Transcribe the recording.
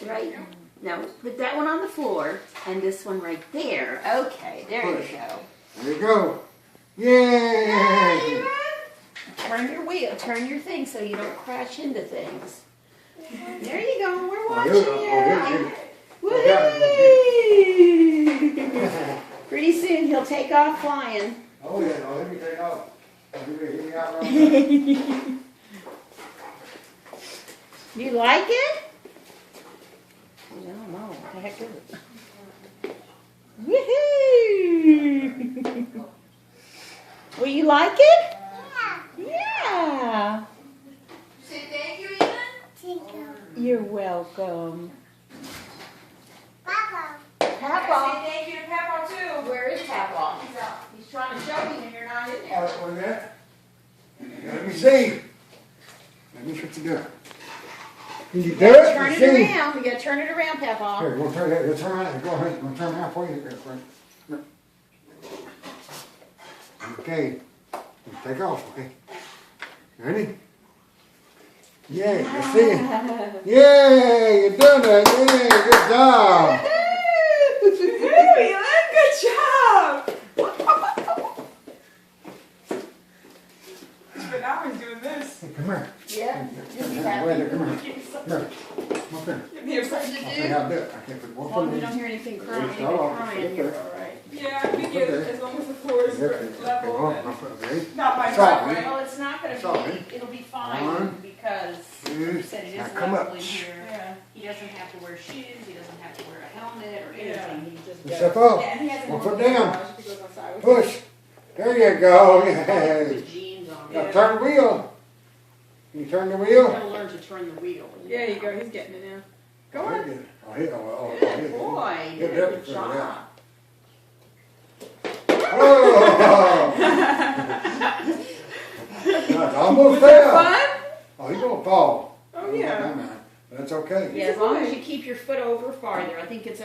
right? No, put that one on the floor and this one right there. Okay, there you go. There you go. Yay! Turn your wheel, turn your thing so you don't crash into things. There you go, we're Oh, watching here, you. Woo-hoo! Pretty soon he'll take off flying. Oh yeah, no, let me take off. Hit me out right You like it? I don't know. What the heck is it? Woohoo! Well, you like it? Yeah. Say thank you, Ethan. Thank you. You're welcome. Papa. Papa. Say thank you to Papa too. Where is Papa? He's out. He's trying to show me and you're not in All there. right, wait a minute. Let me see. Let me what you do. Can you do You it? gotta turn Let's it see. around. You gotta turn it around, Papa. Here, we'll turn it. We'll turn around. Go ahead. We'll turn around for you. Okay. Take off. Okay. Ready? Yay! Let's see. Yay! You're doing it. Yay! Good job. Hey, good job. But now he's doing this. Hey, come here. Yeah. You'll be Wait, happy. come here. Come here. Come up here. Give me a Something second. to I'll see do. how to do it. I can't put one As long as foot you in. don't hear anything crying, Start off. crying, you're all right. Yeah, we get it as long as the floor is level. Okay. Not my Stop, driveway. man. Well, it's not That's gonna all, be, man. it'll be fine One, because two, you said it now is come level up. in here. Yeah. He doesn't have to wear shoes, he doesn't have to wear a helmet or Yeah. anything, he just Step goes. up. Yeah, and he has a One normal foot down. garage if he goes outside. Push. There you go. With Yes. jeans on. Now Yeah. turn the wheel. Can you turn the wheel? He'll learn to turn the wheel. There you go, he's getting it now. Go on. Good. Oh, here. Good boy, you did a good job. Oh! That's almost Was that there. fun? Oh, he's gonna fall. Oh, yeah. That's okay. Yeah, as long as you keep your foot over farther, I think it's